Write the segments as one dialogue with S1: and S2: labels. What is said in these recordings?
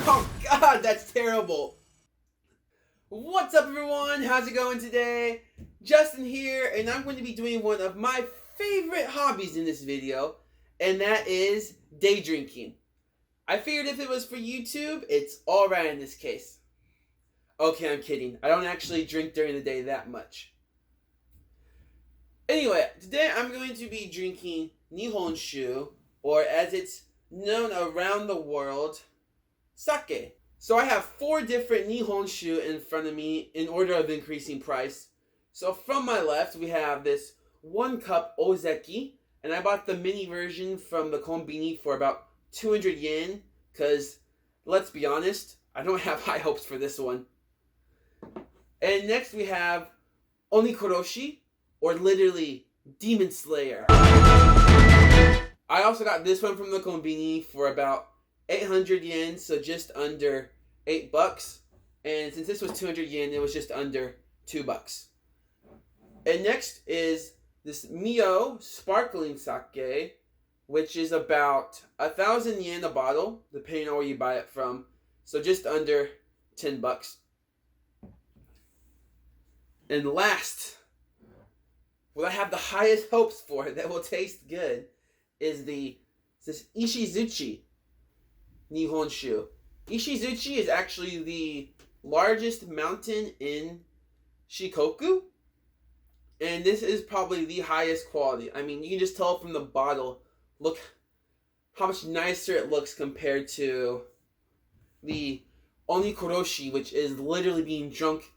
S1: Oh god, that's terrible. What's up everyone? How's it going today? Justin here, and I'm going to be doing one of my favorite hobbies in this video, and that is day drinking. I figured if it was for YouTube, it's alright in this case. Okay, I'm kidding. I don't actually drink during the day that much. Anyway, today I'm going to be drinking Nihonshu, or as it's known around the world, sake. So I have 4 different Nihonshu in front of me in order of increasing price. So from my left, we have this 1 cup ozeki, and I bought the mini version from the konbini for about 200 yen, because, let's be honest, I don't have high hopes for this one. And next we have Onikoroshi, or literally Demon Slayer. I also got this one from the konbini for about 800 yen, so just under $8. And since this was 200 yen, it was just under $2. And next is this Mio Sparkling Sake, which is about 1,000 yen a bottle, depending on where you buy it from. So just under $10. And last, what I have the highest hopes for that will taste good is this Ishizuchi Nihonshu. Ishizuchi is actually the largest mountain in Shikoku, and this is probably the highest quality. I mean, you can just tell from the bottle. Look how much nicer it looks compared to the Onikoroshi, which is literally being drunk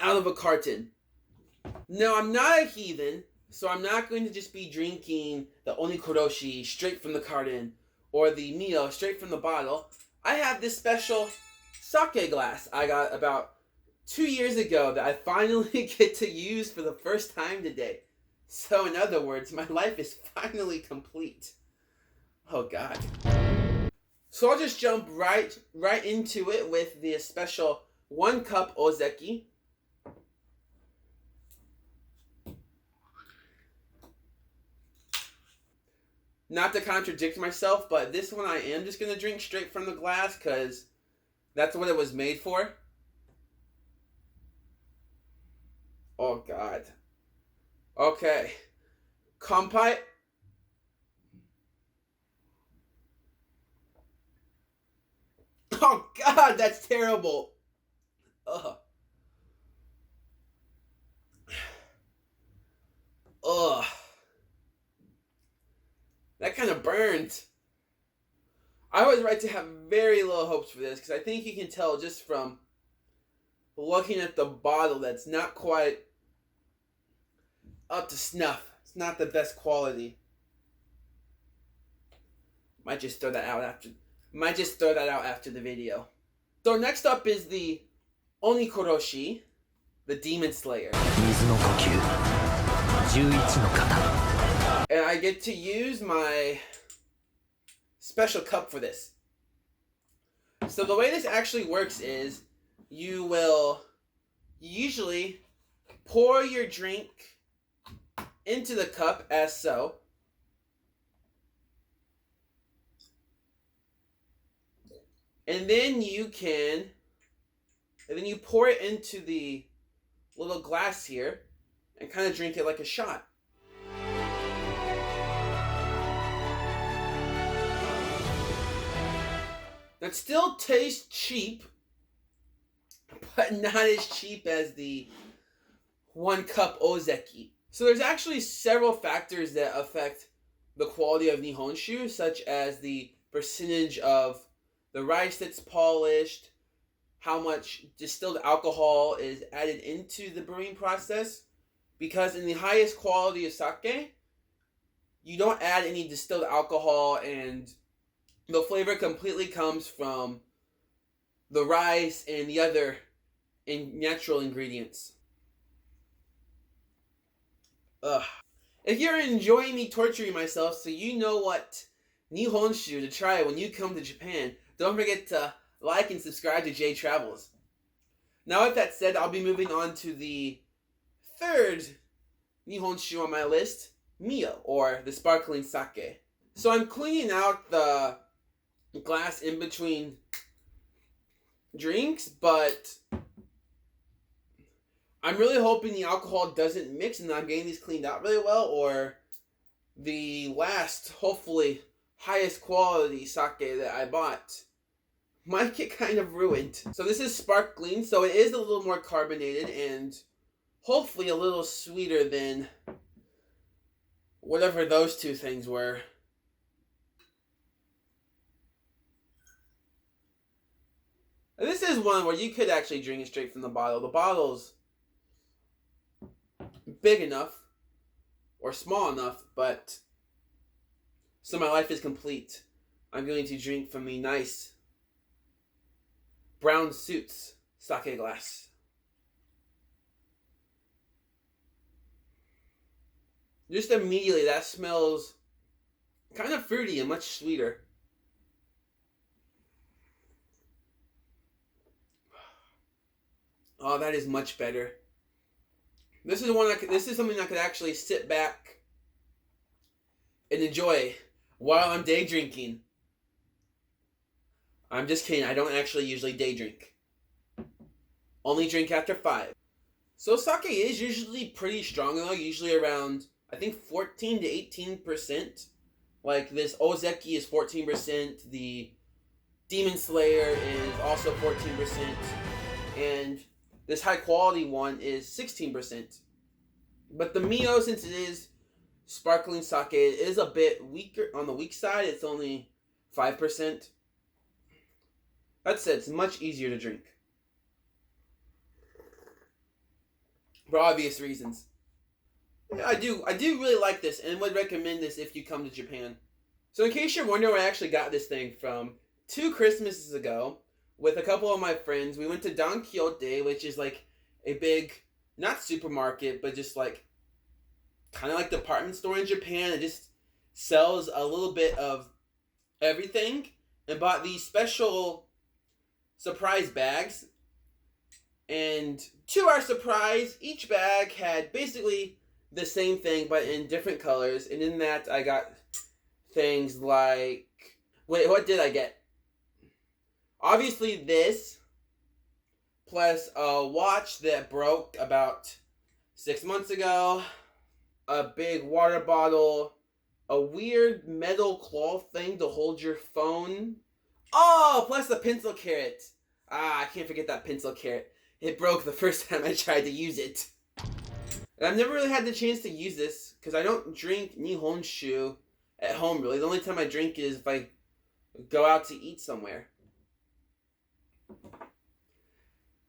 S1: out of a carton. Now, I'm not a heathen, so I'm not going to just be drinking the Onikoroshi straight from the carton or the Mio straight from the bottle. I have this special sake glass I got about 2 years ago that I finally get to use for the first time today. So in other words, my life is finally complete. Oh god. So I'll just jump right into it with the special 1 cup ozeki. Not to contradict myself, but this one I am just going to drink straight from the glass because that's what it was made for. Oh, God. Okay. Kanpai. Oh, God, that's terrible. Ugh. Ugh. That kind of burns. I was right to have very low hopes for this because I think you can tell just from looking at the bottle that's not quite up to snuff. It's not the best quality. Might just throw that out after the video. So next up is the Onikoroshi, the Demon Slayer. And I get to use my special cup for this. So the way this actually works is you will usually pour your drink into the cup as so. And then you pour it into the little glass here and kind of drink it like a shot. That still tastes cheap, but not as cheap as the 1 cup ozeki. So there's actually several factors that affect the quality of Nihonshu, such as the percentage of the rice that's polished, how much distilled alcohol is added into the brewing process. Because in the highest quality of sake, you don't add any distilled alcohol, and the flavor completely comes from the rice and the other natural ingredients. Ugh. If you're enjoying me torturing myself so you know what Nihonshu to try when you come to Japan, don't forget to like and subscribe to J Travels. Now with that said, I'll be moving on to the 3rd Nihonshu on my list, Mio, or the Sparkling Sake. So I'm cleaning out the glass in between drinks, but I'm really hoping the alcohol doesn't mix and I'm getting these cleaned out really well, or the last, hopefully, highest quality sake that I bought might get kind of ruined. So this is sparkling, so it is a little more carbonated and hopefully a little sweeter than whatever those two things were. And this is one where you could actually drink it straight from the bottle. The bottle's big enough or small enough, but so my life is complete. I'm going to drink from the nice brown suits sake glass. Just immediately that smells kind of fruity and much sweeter. Oh, that is much better. This is something I could actually sit back and enjoy while I'm day drinking. I'm just kidding. I don't actually usually day drink. Only drink after 5. So sake is usually pretty strong though. Usually around, I think, 14 to 18%. Like this Ozeki is 14%. The Demon Slayer is also 14%. And this high quality one is 16%. But the Mio, since it is sparkling sake, it is a bit weaker on the weak side. It's only 5%. That said, it's much easier to drink. For obvious reasons. Yeah, I do really like this and would recommend this if you come to Japan. So in case you're wondering where I actually got this thing from, 2 Christmases ago, with a couple of my friends, we went to Don Quixote, which is like a big, not supermarket, but just like kind of like department store in Japan. It just sells a little bit of everything, and bought these special surprise bags. And to our surprise, each bag had basically the same thing but in different colors. And in that I got things like, wait, what did I get? Obviously this, plus a watch that broke about 6 months ago, a big water bottle, a weird metal claw thing to hold your phone. Oh, plus a pencil carrot. I can't forget that pencil carrot. It broke the first time I tried to use it. And I've never really had the chance to use this because I don't drink Nihonshu at home really. The only time I drink it is if I go out to eat somewhere.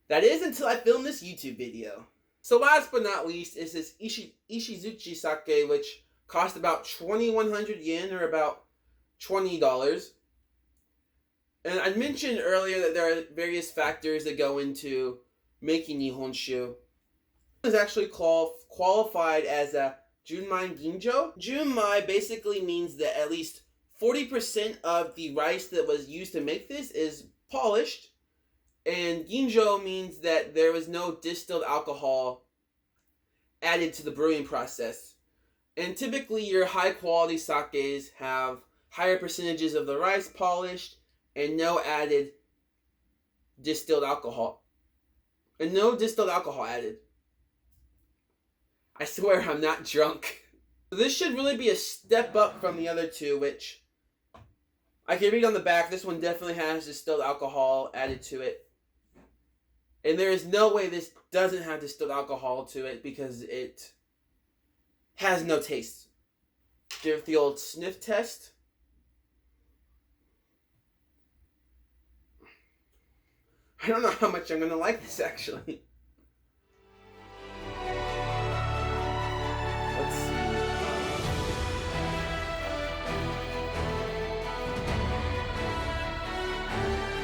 S1: That is until I film this YouTube video. So last but not least is this Ishizuchi sake, which cost about 2,100 yen or about $20. And I mentioned earlier that there are various factors that go into making Nihonshu. It is actually qualified as a Junmai Ginjo. Junmai basically means that at least 40% of the rice that was used to make this is polished. And Ginjo means that there was no distilled alcohol added to the brewing process. And typically your high quality sakes have higher percentages of the rice polished and no added distilled alcohol. And no distilled alcohol added. I swear I'm not drunk. So this should really be a step up from the other two, which I can read on the back. This one definitely has distilled alcohol added to it. And there is no way this doesn't have distilled alcohol to it because it has no taste. Give the old sniff test. I don't know how much I'm going to like this actually. Let's see.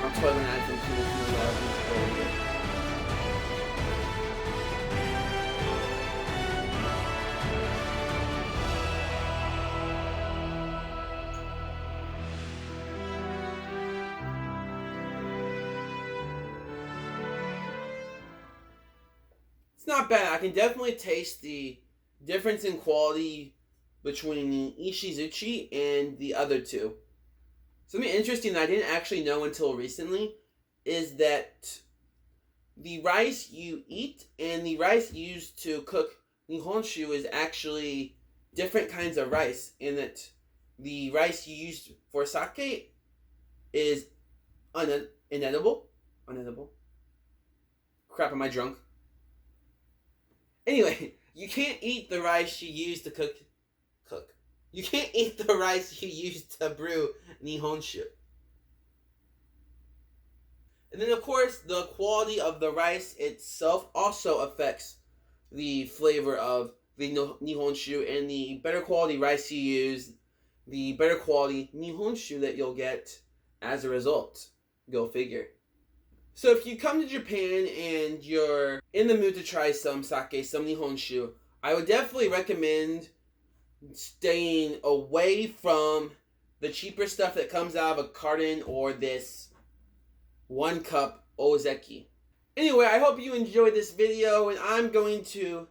S1: I'm totally going to add some to this. It's not bad. I can definitely taste the difference in quality between Ishizuchi and the other two. Something interesting that I didn't actually know until recently is that the rice you eat and the rice used to cook nihonshu is actually different kinds of rice, in that the rice you use for sake is inedible. Crap, am I drunk? Anyway, you can't eat the rice you use to cook. You can't eat the rice you use to brew nihonshu. And then, of course, the quality of the rice itself also affects the flavor of the nihonshu, and the better quality rice you use, the better quality nihonshu that you'll get as a result. Go figure. So if you come to Japan and you're in the mood to try some sake, some nihonshu, I would definitely recommend staying away from the cheaper stuff that comes out of a carton or this 1 cup ozeki. Anyway, I hope you enjoyed this video, and I'm going to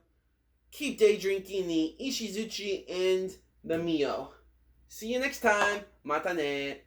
S1: keep day drinking the Ishizuchi and the Mio. See you next time. Mata ne.